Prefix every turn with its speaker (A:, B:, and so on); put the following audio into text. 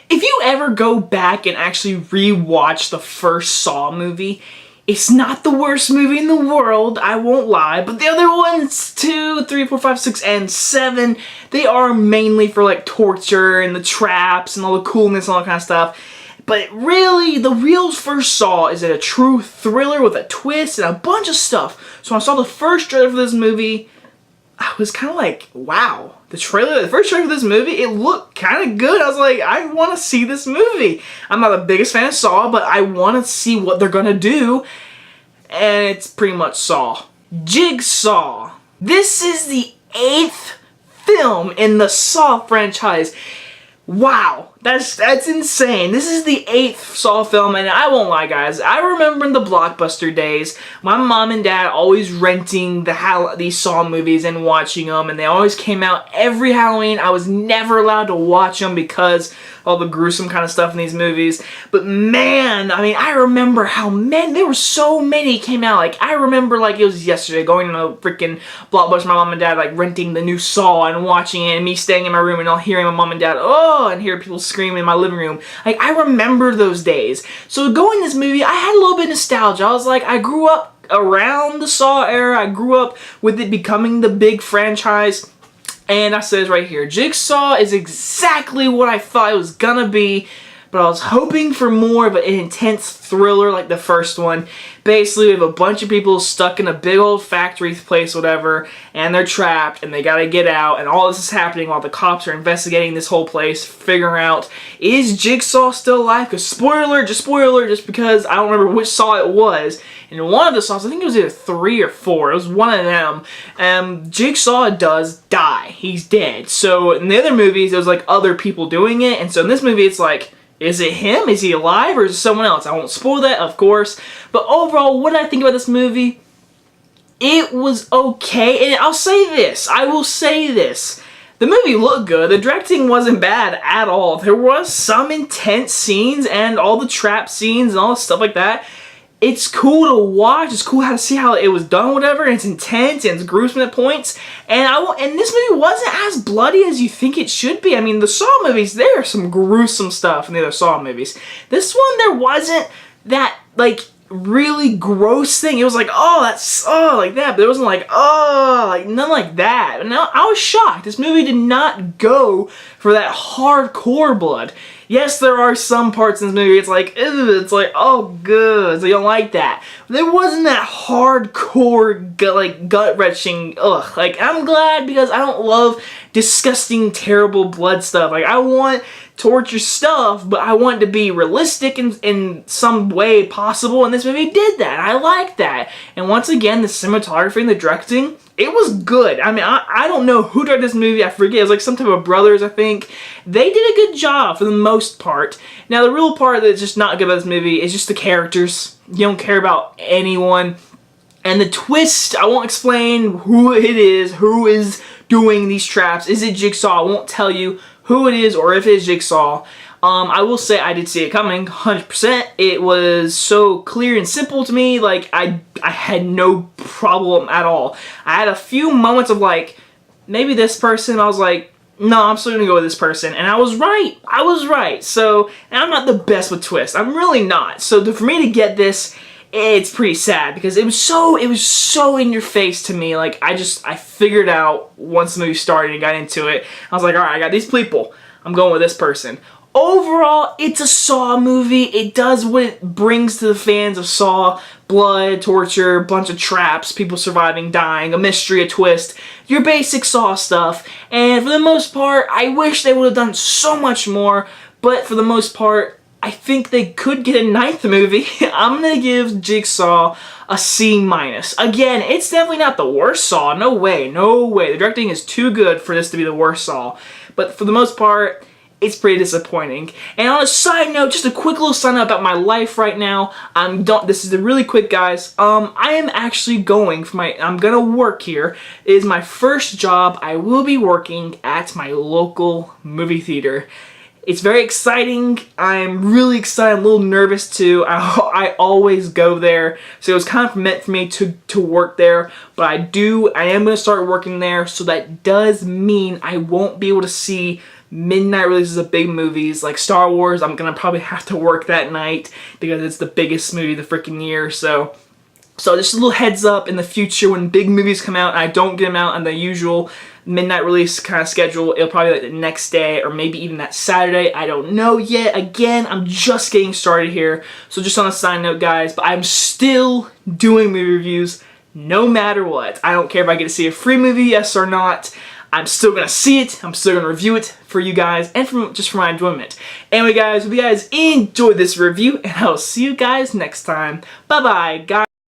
A: If you ever go back and actually re-watch the first Saw movie, it's not the worst movie in the world, I won't lie, but the other ones, 2, 3, 4, 5, 6, and 7, they are mainly for like torture and the traps and all the coolness and all that kind of stuff. But really, the real first Saw is a true thriller with a twist and a bunch of stuff. So when I saw the first trailer for this movie, I was kind of like, wow. The first trailer for this movie, it looked kind of good. I was like, I want to see this movie. I'm not the biggest fan of Saw, but I want to see what they're going to do. And it's pretty much Saw. Jigsaw. This is the 8th film in the Saw franchise. Wow, that's insane. This is the 8th Saw film, and I won't lie, guys. I remember in the Blockbuster days, my mom and dad always renting these Saw movies and watching them, and they always came out every Halloween. I was never allowed to watch them because all the gruesome kind of stuff in these movies. But man, I mean, I remember how many, there were so many came out. Like, I remember like it was yesterday, going to a freaking Blockbuster, my mom and dad like renting the new Saw and watching it, and me staying in my room and all hearing my mom and dad, oh, and hear people screaming in my living room. Like, I remember those days. So going this movie, I had a little bit of nostalgia. I was like, I grew up around the Saw era. I grew up with it becoming the big franchise. And I says right here, Jigsaw is exactly what I thought it was gonna be, but I was hoping for more of an intense thriller like the first one. Basically, we have a bunch of people stuck in a big old factory place, whatever, and they're trapped, and they gotta get out, and all this is happening while the cops are investigating this whole place, figuring out, is Jigsaw still alive? Because spoiler, just because I don't remember which Saw it was. In one of the Saws, I think it was either 3 or 4, it was one of them, Jigsaw does die. He's dead. So in the other movies, it was like other people doing it, and so in this movie, it's like, is it him? Is he alive? Or is it someone else? I won't spoil that, of course. But overall, what did I think about this movie? It was okay. And I'll say this. I will say this. The movie looked good. The directing wasn't bad at all. There was some intense scenes and all the trap scenes and all the stuff like that. It's cool to watch. It's cool to see how it was done, whatever. And it's intense and it's gruesome at points. And this movie wasn't as bloody as you think it should be. I mean, the Saw movies, there's some gruesome stuff in the other Saw movies. This one, there wasn't that, like, really gross thing. It was like, oh, that's, oh, like that. But it wasn't like, oh, like, nothing like that. And I was shocked. This movie did not go for that hardcore blood. Yes, there are some parts in this movie, it's like, ew, it's like, oh, good, so you don't like that. But there wasn't that hardcore, gut-wrenching, ugh. Like, I'm glad because I don't love disgusting, terrible blood stuff. Like, I want torture stuff, but I want it to be realistic in some way possible, and this movie did that. I like that. And once again, the cinematography and the directing, it was good. I mean, I don't know who directed this movie. I forget. It was like some type of brothers, I think. They did a good job for the most part. Now, the real part that's just not good about this movie is just the characters. You don't care about anyone. And the twist, I won't explain who it is, who is doing these traps. Is it Jigsaw? I won't tell you who it is or if it is Jigsaw. I will say I did see it coming, 100%. It was so clear and simple to me, like, I had no problem at all. I had a few moments of, like, maybe this person, I was like, no, I'm still gonna go with this person, and I was right. I was right. So, and I'm not the best with twists. I'm really not. So, for me to get this, it's pretty sad, because it was so in your face to me. Like, I figured out once the movie started and got into it, I was like, alright, I got these people. I'm going with this person. Overall, it's a Saw movie. It does what it brings to the fans of Saw. Blood, torture, bunch of traps, people surviving, dying, a mystery, a twist. Your basic Saw stuff. And for the most part, I wish they would have done so much more. But for the most part, I think they could get a 9th movie. I'm going to give Jigsaw a C-. Again, it's definitely not the worst Saw. No way, no way. The directing is too good for this to be the worst Saw. But for the most part, it's pretty disappointing. And on a side note, just a quick little side note about my life right now. This is really quick, guys. I am actually going for I'm gonna work here. It is my first job. I will be working at my local movie theater. It's very exciting. I'm really excited. I'm a little nervous too. I always go there, so it was kind of meant for me to work there. But I am going to start working there, so that does mean I won't be able to see midnight releases of big movies like Star Wars. I'm gonna probably have to work that night because it's the biggest movie of the freaking year. So just a little heads up, in the future when big movies come out and I don't get them out on the usual midnight release kind of schedule, it'll probably be like the next day or maybe even that Saturday. I don't know yet. Again, I'm just getting started here. So just on a side note, guys, but I'm still doing movie reviews no matter what. I don't care if I get to see a free movie, yes or not. I'm still gonna see it. I'm still gonna review it for you guys and just for my enjoyment. Anyway, guys, hope you guys enjoyed this review, and I'll see you guys next time. Bye-bye, guys.